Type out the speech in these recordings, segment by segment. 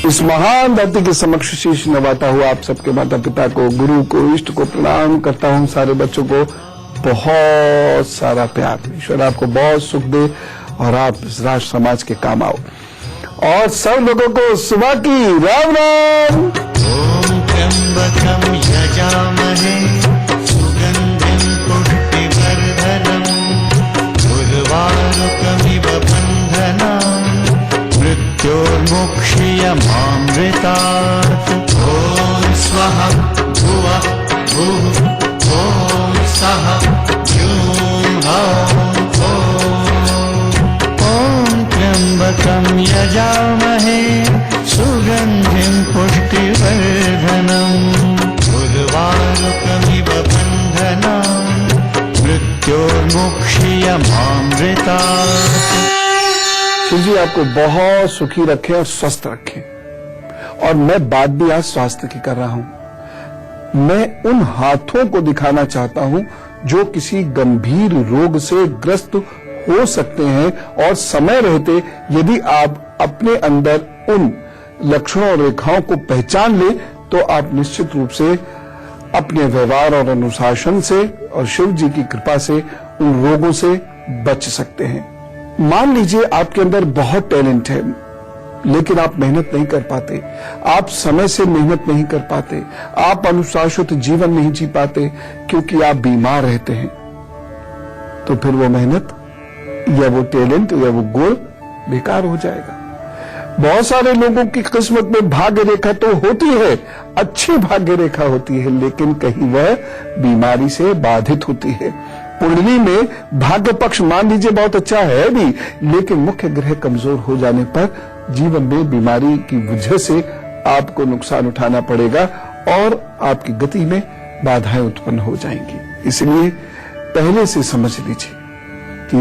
इस महान धरती के समक्ष शीश नवाता हुआ आप सबके माता पिता को, गुरु को, इष्ट को प्रणाम करता हूं। सारे बच्चों को बहुत सारा प्यार। ईश्वर आपको बहुत सुख दे और आप इस राष्ट्र समाज के काम आओ। और सब लोगों को सुबह की राम राम। ओम त्र्यंबकं यजामहे सुगंधिं पुष्टिवर्धनम् उर्वारुकमिव बन्धनान् मृत्योर्मुक्षीयमामृतात्। ॐ स्वः भुवः भुः ॐ सः ह्यूं हौं ॐ त्र्यंबकं यजामहे सुगंधिं पुष्टिवर्धनम् उर्वारुकमिव बन्धनान् मृत्योर्मुक्षीयमामृतात्। शिव जी आपको बहुत सुखी रखें और स्वस्थ रखें। और मैं बात भी आज स्वास्थ्य की कर रहा हूं। मैं उन हाथों को दिखाना चाहता हूं जो किसी गंभीर रोग से ग्रस्त हो सकते हैं और समय रहते यदि आप अपने अंदर उन लक्षणों और रेखाओं को पहचान ले तो आप निश्चित रूप से अपने व्यवहार और अनुशासन से और शिव जी की कृपा से उन रोगों से बच सकते हैं। मान लीजिए आपके अंदर बहुत टैलेंट है लेकिन आप मेहनत नहीं कर पाते, आप समय से मेहनत नहीं कर पाते, आप अनुशासित जीवन नहीं जी पाते क्योंकि आप बीमार रहते हैं, तो फिर वो मेहनत या वो टैलेंट या वो गुण बेकार हो जाएगा। बहुत सारे लोगों की किस्मत में भाग्य रेखा तो होती है, अच्छी भाग्य रेखा होती है, लेकिन कहीं वह बीमारी से बाधित होती है। कुंडली में भाग्य पक्ष मान लीजिए बहुत अच्छा है भी, लेकिन मुख्य ग्रह कमजोर हो जाने पर जीवन में बीमारी की वजह से आपको नुकसान उठाना पड़ेगा और आपकी गति में बाधाएं उत्पन्न हो जाएंगी। इसलिए पहले से समझ लीजिए कि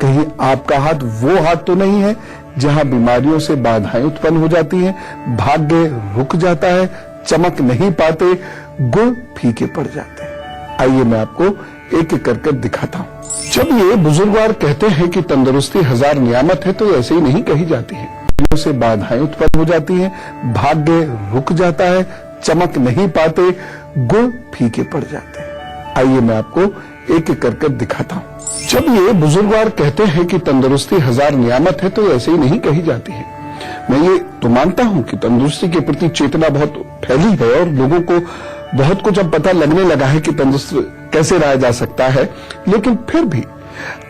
कहीं आपका हाथ वो हाथ तो नहीं है जहां बीमारियों से बाधाएं उत्पन्न हो जाती हैं, भाग्य रुक जाता है, चमक नहीं पाते, गुण फीके पड़ जाते हैं। आइए मैं आपको एक एक करके दिखाता हूं। जब ये बुजुर्गवार कहते हैं कि तंदुरुस्ती हजार नियामत है तो ऐसे ही नहीं कही जाती है। से बाधाएं उत्पन्न हो जाती हैं, भाग्य रुक जाता है, चमक नहीं पाते, गुण फीके पड़ जाते हैं। आइए मैं आपको एक एक करके दिखाता हूं। जब ये बुजुर्गवार कहते हैं कि तंदुरुस्ती हजार नियामत है तो ऐसे ही नहीं कही जाती है। मैं ये तो मानता हूं कि तंदुरुस्ती के प्रति चेतना बहुत फैली है और लोगों को बहुत कुछ अब पता लगने लगा है कि तंदुरुस्त कैसे रहा जा सकता है, लेकिन फिर भी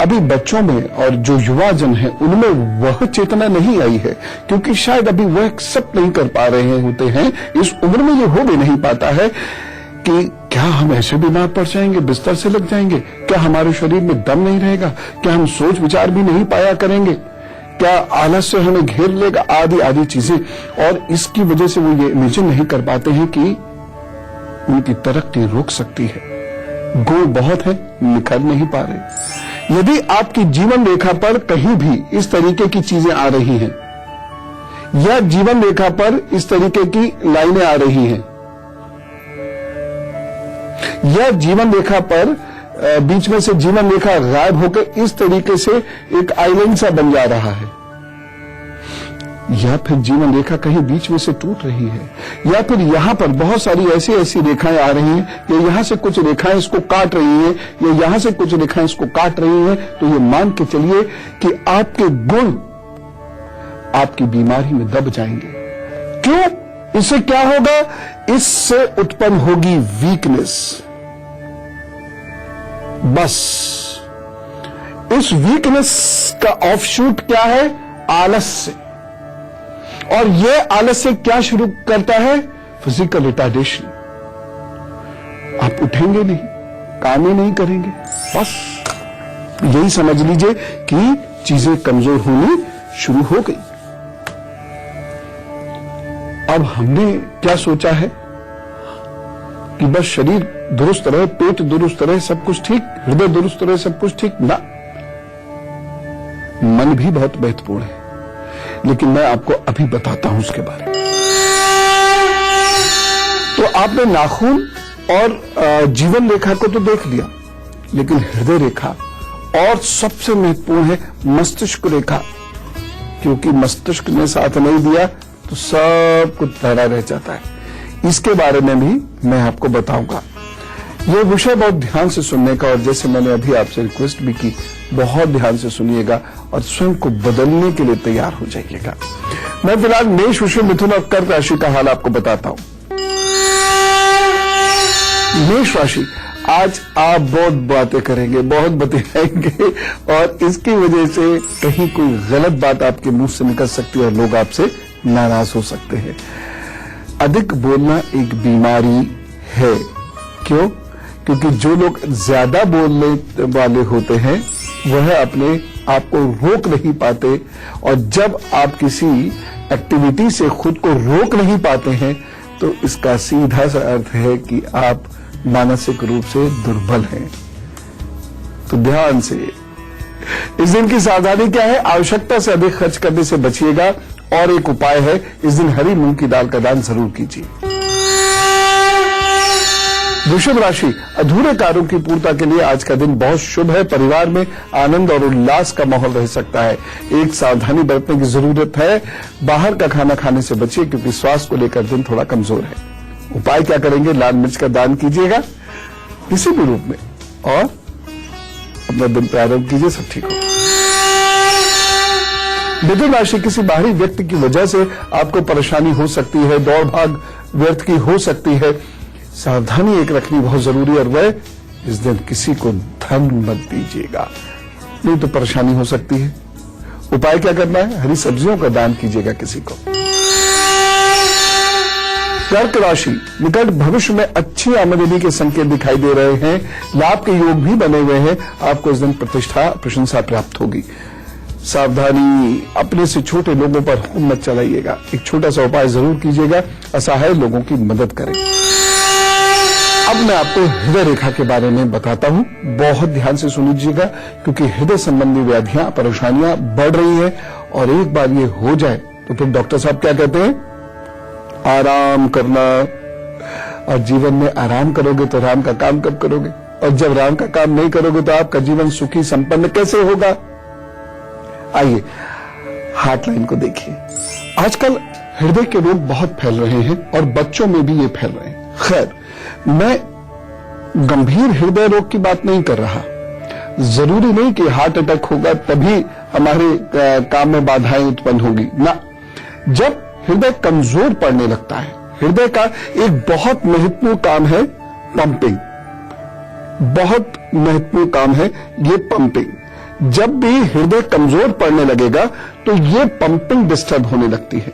अभी बच्चों में और जो युवा जन है उनमें वह चेतना नहीं आई है क्योंकि शायद अभी वह एक्सेप्ट नहीं कर पा रहे होते हैं। इस उम्र में ये हो भी नहीं पाता है कि क्या हम ऐसे बीमार पड़ जाएंगे, बिस्तर से लग जाएंगे, क्या हमारे शरीर में दम नहीं रहेगा, क्या हम सोच विचार भी नहीं पाया करेंगे, क्या आलस से हमें घेर लेगा, आदि आदि चीजें। और इसकी वजह से वो ये इमेजिन नहीं कर पाते हैं कि उनकी तरक्की रुक सकती है। गुण बहुत है, निखर नहीं पा रहे। यदि आपकी जीवन रेखा पर कहीं भी इस तरीके की चीजें आ रही हैं या जीवन रेखा पर इस तरीके की लाइनें आ रही हैं या जीवन रेखा पर बीच में से जीवन रेखा गायब होकर इस तरीके से एक आइलैंड सा बन जा रहा है, या फिर जीवन रेखा कहीं बीच में से टूट रही है, या फिर यहां पर बहुत सारी ऐसी रेखाएं आ रही हैं, या यहां से कुछ रेखाएं इसको काट रही हैं, या यहां से कुछ रेखाएं इसको काट रही हैं, तो ये मान के चलिए कि आपके गुण आपकी बीमारी में दब जाएंगे। क्यों? इससे क्या होगा? इससे उत्पन्न होगी वीकनेस। बस इस वीकनेस का ऑफशूट क्या है? आलस्य। और ये आलस्य क्या शुरू करता है? Physical retardation. आप उठेंगे नहीं, काम ही नहीं करेंगे, बस यही समझ लीजिए कि चीजें कमजोर होनी शुरू हो गई। अब हमने क्या सोचा है कि बस शरीर दुरुस्त रहे, पेट दुरुस्त रहे, सब कुछ ठीक, हृदय दुरुस्त रहे, सब कुछ ठीक ना। मन भी बहुत महत्वपूर्ण है, लेकिन मैं आपको अभी बताता हूं उसके बारे में। तो आपने नाखून और जीवन रेखा को तो देख लिया, लेकिन हृदय रेखा और सबसे महत्वपूर्ण है मस्तिष्क रेखा, क्योंकि मस्तिष्क ने साथ नहीं दिया तो तो सब कुछ ठहरा रह जाता है। इसके बारे में भी मैं आपको बताऊंगा। ये विषय बहुत ध्यान से सुनने का, और जैसे मैंने अभी आपसे रिक्वेस्ट भी की, बहुत ध्यान से सुनिएगा और स्वयं को बदलने के लिए तैयार हो जाइएगा। मैं फिलहाल मेष, वृष, मिथुन और कर्क राशि का हाल आपको बताता हूं। मेष राशि, आज आप बहुत बातें करेंगे, बहुत बतियाएंगे और इसकी वजह से कहीं कोई गलत बात आपके मुंह से निकल सकती है और लोग आपसे नाराज हो सकते हैं। अधिक बोलना एक बीमारी है। क्यों? क्योंकि जो लोग ज्यादा बोलने वाले होते हैं वह अपने आप को रोक नहीं पाते, और जब आप किसी एक्टिविटी से खुद को रोक नहीं पाते हैं तो इसका सीधा सा अर्थ है कि आप मानसिक रूप से दुर्बल हैं। तो ध्यान से, इस दिन की सावधानी क्या है? आवश्यकता से अधिक खर्च करने से बचिएगा, और एक उपाय है, इस दिन हरी मूंग की दाल का दान जरूर कीजिए। वृषभ राशि, अधूरे कार्यों की पूर्ति के लिए आज का दिन बहुत शुभ है। परिवार में आनंद और उल्लास का माहौल रह सकता है। एक सावधानी बरतने की जरूरत है, बाहर का खाना खाने से बचिए क्योंकि स्वास्थ्य को लेकर दिन थोड़ा कमजोर है। उपाय क्या करेंगे? लाल मिर्च का दान कीजिएगा किसी भी रूप में, और अपना दिन प्रारंभ कीजिए, सब ठीक होगा। मिथुन राशि, किसी बाहरी व्यक्ति की वजह से आपको परेशानी हो सकती है, दौड़ भाग व्यर्थ की हो सकती है। सावधानी एक रखनी बहुत जरूरी है, और वह इस दिन किसी को धन मत दीजिएगा, नहीं तो परेशानी हो सकती है। उपाय क्या करना है? हरी सब्जियों का दान कीजिएगा किसी को। कर्क राशि, निकट भविष्य में अच्छी आमदनी के संकेत दिखाई दे रहे हैं। लाभ के योग भी बने हुए हैं। आपको इस दिन प्रतिष्ठा प्रशंसा प्राप्त होगी। सावधानी, अपने से छोटे लोगों पर हुक्म मत चलाइएगा। एक छोटा सा उपाय जरूर कीजिएगा, असहाय लोगों की मदद करें। अब मैं आपको हृदय रेखा के बारे में बताता हूं, बहुत ध्यान से सुनिएगा क्योंकि हृदय संबंधी व्याधियां, परेशानियां बढ़ रही हैं, और एक बार ये हो जाए तो फिर डॉक्टर साहब क्या कहते हैं? आराम करना। और जीवन में आराम करोगे तो राम का काम कब करोगे? और जब राम का काम नहीं करोगे तो आपका जीवन सुखी संपन्न कैसे होगा? आइए हार्टलाइन को देखिए। आजकल हृदय के रोग बहुत फैल रहे हैं और बच्चों में भी ये फैल रहे हैं। खैर, मैं गंभीर हृदय रोग की बात नहीं कर रहा। जरूरी नहीं कि हार्ट अटैक होगा तभी हमारे काम में बाधाएं उत्पन्न होगी ना। जब हृदय कमजोर पड़ने लगता है, हृदय का एक बहुत महत्वपूर्ण काम है पंपिंग, बहुत महत्वपूर्ण काम है ये पंपिंग। जब भी हृदय कमजोर पड़ने लगेगा तो ये पंपिंग डिस्टर्ब होने लगती है।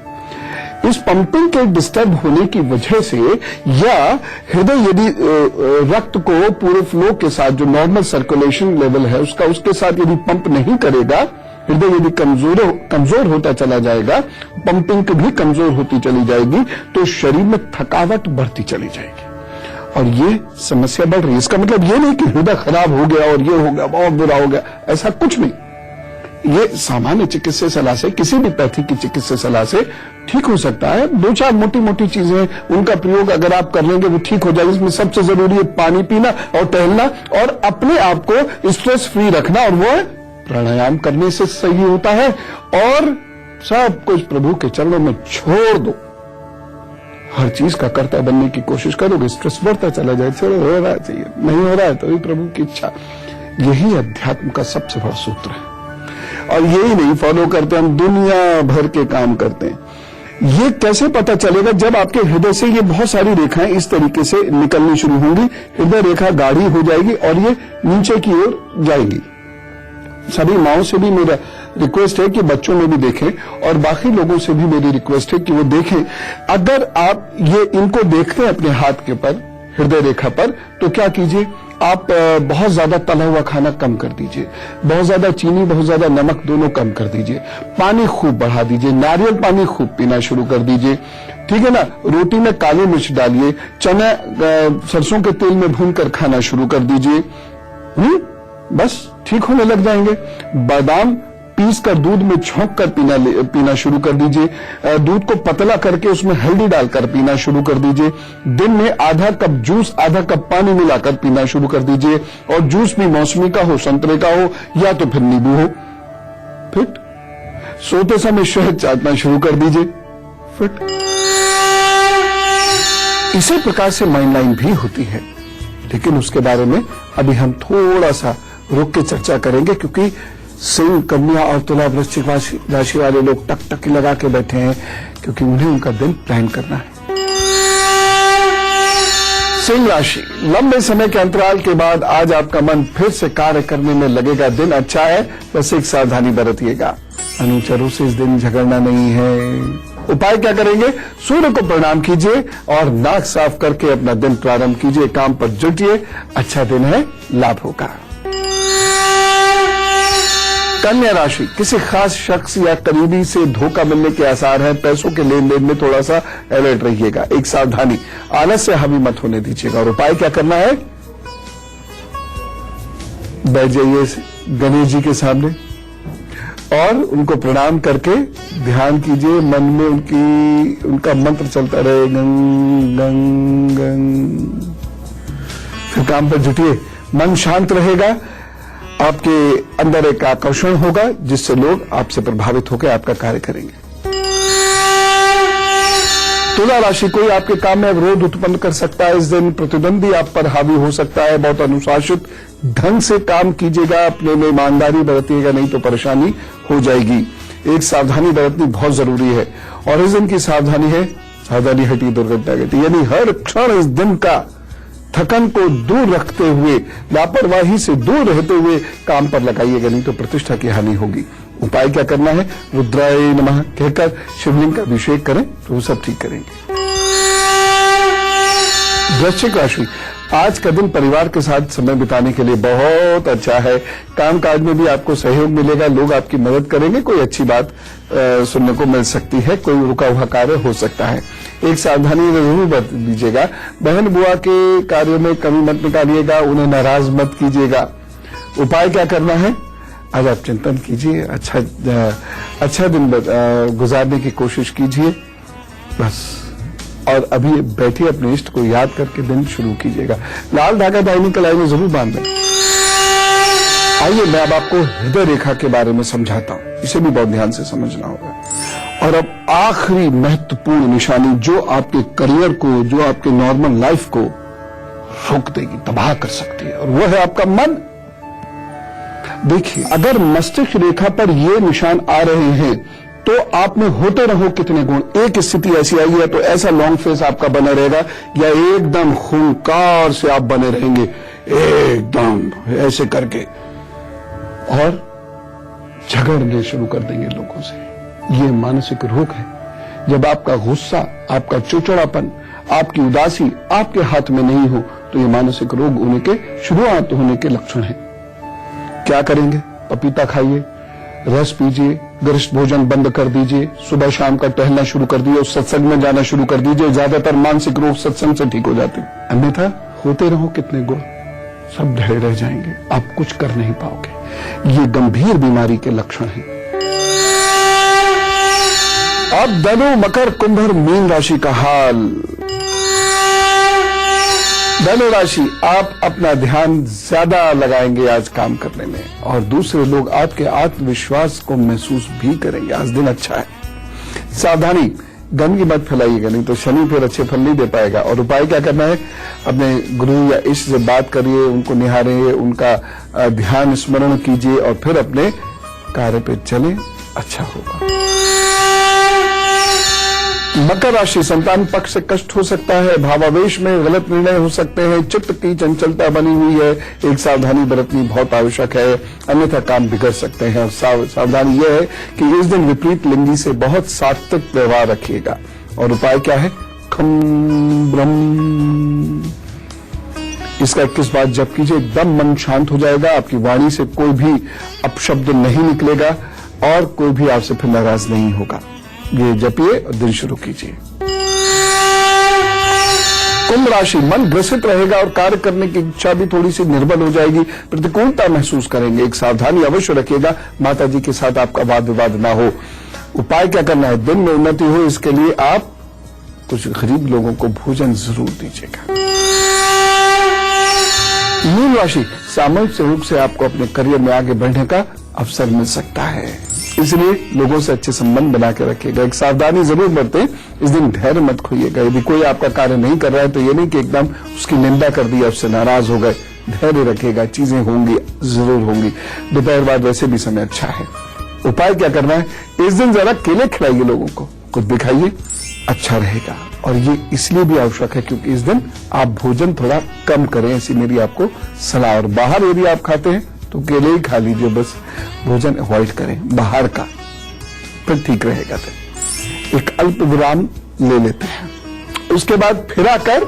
इस पंपिंग के डिस्टर्ब होने की वजह से, या हृदय यदि रक्त को पूरे फ्लो के साथ, जो नॉर्मल सर्कुलेशन लेवल है उसका, उसके साथ यदि पंप नहीं करेगा, हृदय यदि कमजोर होता चला जाएगा, पंपिंग भी कमजोर होती चली जाएगी, तो शरीर में थकावट बढ़ती चली जाएगी और ये समस्या बढ़ रही है। इसका मतलब ये नहीं कि हृदय खराब हो गया और ये हो गया, बहुत बुरा हो गया, ऐसा कुछ नहीं। ये सामान्य चिकित्सा सलाह से, किसी भी पैथी की चिकित्सा सलाह से ठीक हो सकता है। दो चार मोटी मोटी चीजें, उनका प्रयोग अगर आप कर लेंगे वो ठीक हो जाएगी। इसमें सबसे जरूरी है पानी पीना और टहलना और अपने आप को स्ट्रेस फ्री रखना, और वो प्राणायाम करने से सही होता है। और सब कुछ प्रभु के चरणों में छोड़ दो, हर चीज का कर्ता बनने की कोशिश करोगे, स्ट्रेस बढ़ता चला जाए। चलो हो रहा चाहिए, नहीं हो रहा है तो भी प्रभु की इच्छा। यही अध्यात्म का सबसे बड़ा सूत्र है, और यही नहीं फॉलो करते, हम दुनिया भर के काम करते हैं। ये कैसे पता चलेगा? जब आपके हृदय से ये बहुत सारी रेखाएं इस तरीके से निकलनी शुरू होंगी, हृदय रेखा गाढ़ी हो जाएगी और ये नीचे की ओर जाएगी। सभी माओं से भी मेरा रिक्वेस्ट है कि बच्चों में भी देखें, और बाकी लोगों से भी मेरी रिक्वेस्ट है कि वो देखें। अगर आप ये इनको देखते हैं अपने हाथ के पर, हृदय रेखा पर, तो क्या कीजिए, आप बहुत ज्यादा तला हुआ खाना कम कर दीजिए, बहुत ज्यादा चीनी, बहुत ज्यादा नमक दोनों कम कर दीजिए, पानी खूब बढ़ा दीजिए, नारियल पानी खूब पीना शुरू कर दीजिए, ठीक है ना। रोटी में काली मिर्च डालिए, चना सरसों के तेल में भूनकर खाना शुरू कर दीजिए, बस ठीक होने लग जाएंगे। बादाम पीसकर दूध में छौंक कर पीना शुरू कर दीजिए। दूध को पतला करके उसमें हल्दी डालकर पीना शुरू कर दीजिए। दिन में आधा कप जूस, आधा कप पानी मिलाकर पीना शुरू कर दीजिए, और जूस भी मौसमी का हो, संतरे का हो, या तो फिर नींबू हो। फिर सोते समय शहद चाटना शुरू कर दीजिए। प्रॉफिट। इसी प्रकार से माइंड लाइन भी होती है, लेकिन उसके बारे में अभी हम थोड़ा सा रुक के चर्चा करेंगे, क्योंकि सिंह, कन्या और तुला वृश्चिक राशि वाले लोग टकटकी लगा के बैठे हैं, क्योंकि उन्हें उनका दिन प्लान करना है। सिंह राशि, लंबे समय के अंतराल के बाद आज आपका मन फिर से कार्य करने में लगेगा। दिन अच्छा है, बस एक सावधानी बरतिएगा, अनुचरों से इस दिन झगड़ना नहीं है। उपाय क्या करेंगे? सूर्य को प्रणाम कीजिए और नाक साफ करके अपना दिन प्रारंभ कीजिए, काम पर जुटिए, अच्छा दिन है, लाभ होगा। कन्या राशि, किसी खास शख्स या करीबी से धोखा मिलने के आसार हैं, पैसों के लेन देन में थोड़ा सा अलर्ट रहिएगा, एक सावधानी, आलस से हावी मत होने दीजिएगा। और उपाय क्या करना है? बैठ जाइए गणेश जी के सामने और उनको प्रणाम करके ध्यान कीजिए, मन में उनका मंत्र चलता रहे, गंग गंग गंग। फिर काम पर जुटिए, मन शांत रहेगा, आपके अंदर एक आकर्षण होगा जिससे लोग आपसे प्रभावित होकर आपका कार्य करेंगे। तुला राशि, कोई आपके काम में अवरोध उत्पन्न कर सकता है, इस दिन प्रतिद्वंदी आप पर हावी हो सकता है। बहुत अनुशासित ढंग से काम कीजिएगा, अपने में ईमानदारी बरतिएगा, नहीं तो परेशानी हो जाएगी। एक सावधानी बरतनी बहुत जरूरी है, और इस दिन की सावधानी है, सावधानी हटी दुर्घटना घटी, यानी हर क्षण इस दिन का थकन को दूर रखते हुए, लापरवाही से दूर रहते हुए काम पर लगाइएगा, नहीं तो प्रतिष्ठा की हानि होगी। उपाय क्या करना है? रुद्राय नमः कहकर शिवलिंग का अभिषेक करें तो वो सब ठीक करेंगे। वृश्चिक राशि, आज का दिन परिवार के साथ समय बिताने के लिए बहुत अच्छा है। कामकाज में भी आपको सहयोग मिलेगा, लोग आपकी मदद करेंगे, कोई अच्छी बात सुनने को मिल सकती है, कोई रुका हुआ कार्य हो सकता है। एक सावधानी जरूर बरत लीजिएगा, बहन बुआ के कार्यों में कमी मत निकालिएगा, उन्हें नाराज मत कीजिएगा। उपाय क्या करना है? आज आप चिंतन कीजिए, अच्छा दिन गुजारने की कोशिश कीजिए बस, और अभी बैठिए, अपने इष्ट को याद करके दिन शुरू कीजिएगा। लाल धागा दाहिनी कलाई में जरूर बांध दें। आइए मैं अब आपको हृदय रेखा के बारे में समझाता हूं, इसे भी बहुत ध्यान से समझना होगा। और अब आखिरी महत्वपूर्ण निशानी जो आपके करियर को, जो आपके नॉर्मल लाइफ को रोक देगी, तबाह कर सकती है, और वो है आपका मन। देखिए, अगर मस्तिष्क रेखा पर ये निशान आ रहे हैं तो आप में होते रहो कितने गुण। एक स्थिति ऐसी आई है तो ऐसा लॉन्ग फेस आपका बना रहेगा, या एकदम खूंखार से आप बने रहेंगे, एकदम ऐसे करके, और झगड़ने शुरू कर देंगे लोगों से। ये मानसिक रोग है। जब आपका गुस्सा, आपका चिड़चिड़ापन, आपकी उदासी आपके हाथ में नहीं हो तो ये मानसिक रोग होने के, शुरुआत होने के लक्षण हैं। क्या करेंगे? पपीता खाइए, रस पीजिए, गरिष्ठ भोजन बंद कर दीजिए, सुबह शाम का टहलना शुरू कर दीजिए, सत्संग में जाना शुरू कर दीजिए। ज्यादातर मानसिक रोग सत्संग से ठीक हो जाते हैं, अन्यथा होते रहो कितने गुण, सब ढले रह जाएंगे, आप कुछ कर नहीं पाओगे। ये गंभीर बीमारी के लक्षण हैं। अब धनु, मकर, कुंभ और मीन राशि का हाल। धनु राशि, आप अपना ध्यान ज्यादा लगाएंगे आज काम करने में, और दूसरे लोग आपके आत्मविश्वास को महसूस भी करेंगे। आज दिन अच्छा है। सावधानी, गंदगी मत फैलाइएगा, नहीं तो शनि फिर अच्छे फल नहीं दे पाएगा। और उपाय क्या करना है? अपने गुरु या इष्ट से बात करिए, उनको निहारिए, उनका ध्यान स्मरण कीजिए, और फिर अपने कार्य पे चलें, अच्छा होगा। मकर राशि, संतान पक्ष से कष्ट हो सकता है, भावावेश में गलत निर्णय हो सकते हैं, चित्त की चंचलता बनी हुई है, एक सावधानी बरतनी बहुत आवश्यक है, अन्यथा काम बिगड़ सकते हैं। और सावधानी यह है कि इस दिन विपरीत लिंगी से बहुत सात्विक व्यवहार रखिएगा। और उपाय क्या है? खम ब्रह्म, इसका 21 बार जप कीजिए, एकदम मन शांत हो जाएगा, आपकी वाणी से कोई भी अपशब्द नहीं निकलेगा, और कोई भी आपसे फिर नाराज नहीं होगा। ये जपिए और दिन शुरू कीजिए। कुंभ राशि, मन ग्रसित रहेगा और कार्य करने की इच्छा भी थोड़ी सी निर्बल हो जाएगी, प्रतिकूलता महसूस करेंगे। एक सावधानी अवश्य रखिएगा, माता जी के साथ आपका वाद विवाद ना हो। उपाय क्या करना है? दिन में उन्नति हो, इसके लिए आप कुछ गरीब लोगों को भोजन जरूर दीजिएगा। मीन राशि, सामूहिक सहयोग से आपको अपने करियर में आगे बढ़ने का अवसर मिल सकता है। इसलिए लोगों से अच्छे संबंध बना के रखिएगा। एक सावधानी जरूर बरतें, इस दिन धैर्य मत खोइएगा। यदि कोई आपका कार्य नहीं कर रहा है तो ये नहीं कि एकदम उसकी निंदा कर दी, उससे नाराज हो गए। धैर्य रखिएगा, चीजें होंगी, जरूर होंगी। दोपहर बाद वैसे भी समय अच्छा है। उपाय क्या करना है, इस दिन जरा केले खिलाइए लोगों को, कुछ दिखाइए, अच्छा रहेगा। और ये इसलिए भी आवश्यक है क्योंकि इस दिन आप भोजन थोड़ा कम करें, ऐसी मेरी आपको सलाह। और बाहर यदि आप खाते हैं तो केले ही खा लीजिए, बस भोजन अवॉइड करें बाहर का, फिर ठीक रहेगा। तो एक अल्प विराम ले लेते हैं, उसके बाद फिर आकर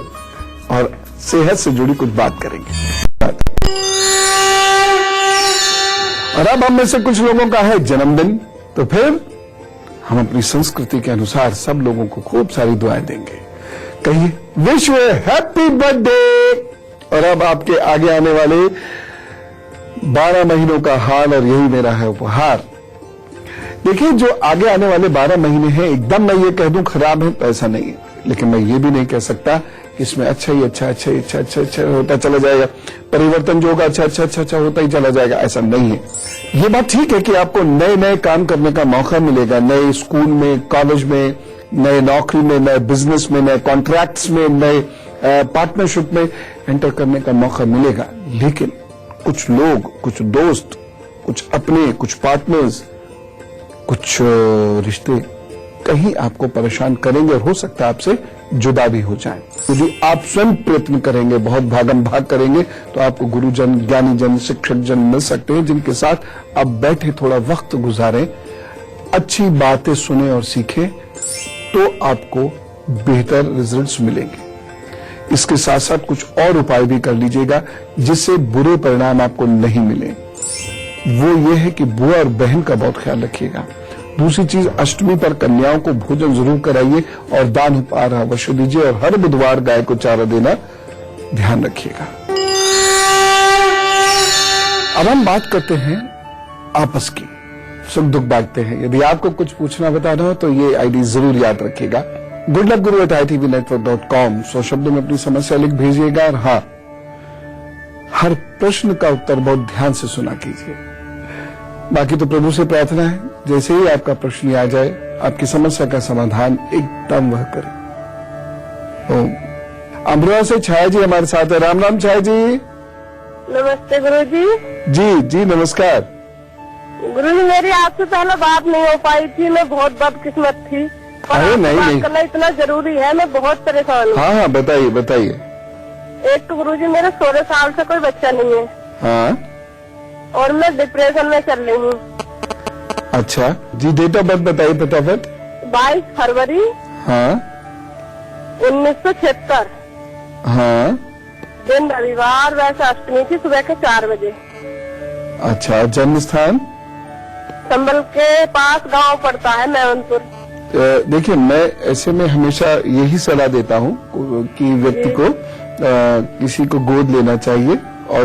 और सेहत से जुड़ी कुछ बात करेंगे। और अब हम में से कुछ लोगों का है जन्मदिन, तो फिर हम अपनी संस्कृति के अनुसार सब लोगों को खूब सारी दुआएं देंगे। कहिए विश यू हैप्पी बर्थडे। और अब आपके आगे आने वाले 12 महीनों का हाल, और यही मेरा है उपहार। देखिए, जो आगे आने वाले 12 महीने हैं, एकदम मैं ये कह दूं खराब है तो ऐसा नहीं है, लेकिन मैं ये भी नहीं कह सकता कि इसमें अच्छा ही अच्छा अच्छा अच्छा अच्छा अच्छा होता चला जाएगा, परिवर्तन जो होगा अच्छा अच्छा अच्छा अच्छा होता ही चला जाएगा, ऐसा नहीं है। ये बात ठीक है कि आपको नए नए काम करने का मौका मिलेगा, नए स्कूल में, कॉलेज में, नए नौकरी में, नए बिजनेस में, नए कॉन्ट्रैक्ट्स में, नए पार्टनरशिप में एंटर करने का मौका मिलेगा। लेकिन कुछ लोग, कुछ दोस्त, कुछ अपने, कुछ पार्टनर्स, कुछ रिश्ते कहीं आपको परेशान करेंगे और हो सकता है आपसे जुदा भी हो जाएं। यदि आप स्वयं प्रयत्न करेंगे, बहुत भागम भाग करेंगे, तो आपको गुरुजन, ज्ञानीजन, शिक्षक जन मिल सकते हैं जिनके साथ आप बैठे थोड़ा वक्त गुजारें, अच्छी बातें सुने और सीखें, तो आपको बेहतर रिजल्ट्स मिलेंगे। इसके साथ साथ कुछ और उपाय भी कर लीजिएगा जिससे बुरे परिणाम आपको नहीं मिले। वो ये है कि बुआ और बहन का बहुत ख्याल रखिएगा। दूसरी चीज, अष्टमी पर कन्याओं को भोजन जरूर कराइए और दान उपहार अवश्य दीजिए, और हर बुधवार गाय को चारा देना ध्यान रखिएगा। अब हम बात करते हैं आपस की, सुख दुख बांटते हैं। यदि आपको कुछ पूछना बताना हो तो ये आईडी जरूर याद रखिएगा, goodluckguru@itvnetwork.com। 100 शब्दों में अपनी समस्या लिख भेजिएगा। और हाँ, हर प्रश्न का उत्तर बहुत ध्यान से सुना कीजिए। बाकी तो प्रभु से प्रार्थना है, जैसे ही आपका प्रश्न आ जाए, आपकी समस्या का समाधान एकदम वह करे। ओम। अमरोहा से छाया जी हमारे साथ है। राम राम छाया जी। नमस्ते गुरुजी। जी जी नमस्कार। गुरुजी, मेरी आपसे पहले बात नहीं हो पाई थी, मैं बहुत बदकिस्मत थी। अरे नहीं बात नहीं, करना इतना जरूरी है, मैं बहुत परेशान हूँ। हाँ हाँ बताइए बताइए। एक तो गुरुजी मेरे 16 साल से कोई बच्चा नहीं है। हाँ, और मैं डिप्रेशन में चल रही हूँ। अच्छा जी, डेट ऑफ बर्थ बताइए फटाफट। 22 फरवरी हाँ 1976, हाँ, दिन रविवार, वैसे अष्टमी थी, सुबह के 4 बजे। अच्छा, जन्म स्थान? संबल के पास गांव पड़ता है, मेवनपुर। देखिए, मैं ऐसे में हमेशा यही सलाह देता हूँ कि व्यक्ति को किसी को गोद लेना चाहिए और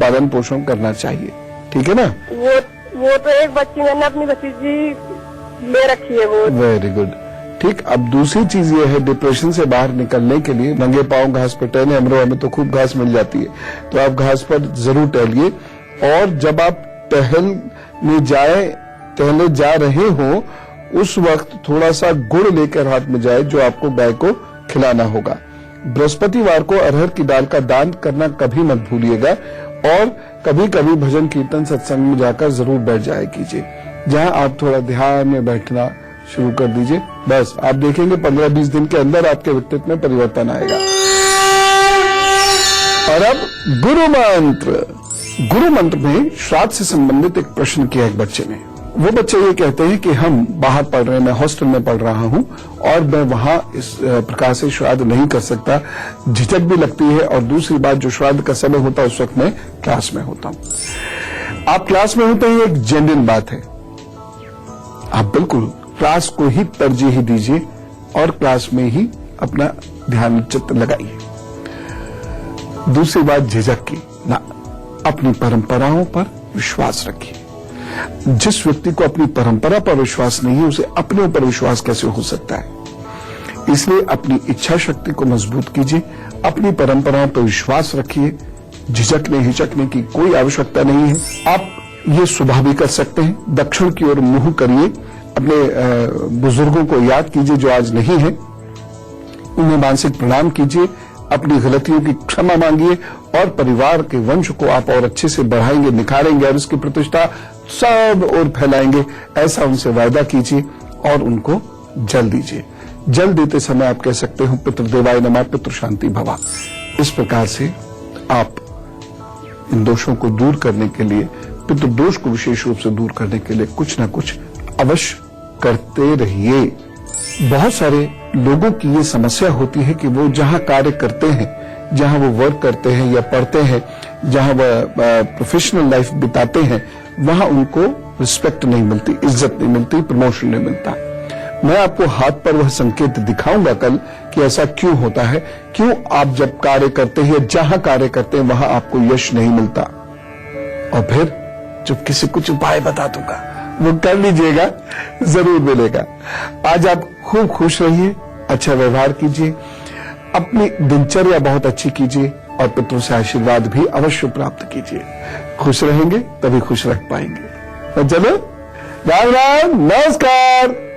पालन पोषण करना चाहिए, ठीक है ना? वो तो एक बच्ची मैंने अपनी भतीजी ले रखी है वो। वेरी गुड, ठीक। अब दूसरी चीज ये है, डिप्रेशन से बाहर निकलने के लिए नंगे पांव घास पर टहले। अमरोहा में तो खूब घास मिल जाती है, तो आप घास पर जरूर टहलिए। और जब आप टहले जा रहे हो, उस वक्त थोड़ा सा गुड़ लेकर हाथ में जाए, जो आपको गाय को खिलाना होगा। बृहस्पतिवार को अरहर की दाल का दान करना कभी मत भूलिएगा। और कभी कभी भजन कीर्तन सत्संग में जाकर जरूर बैठ जाया कीजिए, जहां आप थोड़ा ध्यान में बैठना शुरू कर दीजिए। बस आप देखेंगे 15-20 दिन के अंदर आपके व्यक्तित्व में परिवर्तन आएगा। और अब गुरु मंत्र। गुरु मंत्र में श्राद्ध से संबंधित एक प्रश्न किया एक बच्चे ने। वो बच्चे ये कहते हैं कि हम बाहर पढ़ रहे हैं, मैं हॉस्टल में पढ़ रहा हूं और मैं वहां इस प्रकार से श्राद्ध नहीं कर सकता, झिझक भी लगती है। और दूसरी बात, जो श्राद्ध का समय होता है उस वक्त मैं क्लास में होता हूं। आप क्लास में होते हैं, एक जेन्युइन बात है, आप बिल्कुल क्लास को ही तरजीह दीजिए और क्लास में ही अपना ध्यान चित्त लगाइए। दूसरी बात, झिझक की ना, अपनी परंपराओं पर विश्वास रखिए। जिस व्यक्ति को अपनी परंपरा पर विश्वास नहीं है, उसे अपने ऊपर विश्वास कैसे हो सकता है? इसलिए अपनी इच्छा शक्ति को मजबूत कीजिए, अपनी परंपराओं पर विश्वास रखिए। झिझकने हिचकने की कोई आवश्यकता नहीं है। आप ये सुबह भी कर सकते हैं। दक्षिण की ओर मुंह करिए, अपने बुजुर्गों को याद कीजिए जो आज नहीं है, उन्हें मानसिक प्रणाम कीजिए, अपनी गलतियों की क्षमा मांगिए और परिवार के वंश को आप और अच्छे से बढ़ाएंगे, निखारेंगे और उसकी प्रतिष्ठा सब और फैलाएंगे, ऐसा उनसे वायदा कीजिए और उनको जल दीजिए। जल देते समय आप कह सकते हो पितृदेवाय नमः, पितृ शांति भवा। इस प्रकार से आप इन दोषों को दूर करने के लिए, पितृदोष को विशेष रूप से दूर करने के लिए कुछ ना कुछ अवश्य करते रहिए। बहुत सारे लोगों की ये समस्या होती है कि वो जहां कार्य करते हैं, जहां वो वर्क करते हैं या पढ़ते हैं, जहां वह प्रोफेशनल लाइफ बिताते हैं, वहां उनको रिस्पेक्ट नहीं मिलती, इज्जत नहीं मिलती, प्रमोशन नहीं मिलता। मैं आपको हाथ पर वह संकेत दिखाऊंगा कल कि ऐसा क्यों होता है, क्यों आप जब कार्य करते हैं या जहां कार्य करते हैं वहां आपको यश नहीं मिलता। और फिर जब किसी कुछ उपाय बता दूंगा, वो कर लीजिएगा, जरूर मिलेगा। आज आप खूब खुश रहिए, अच्छा व्यवहार कीजिए, अपनी दिनचर्या बहुत अच्छी कीजिए और पितरों से आशीर्वाद भी अवश्य प्राप्त कीजिए। खुश रहेंगे तभी खुश रख पाएंगे। तो चलो, राम राम, नमस्कार।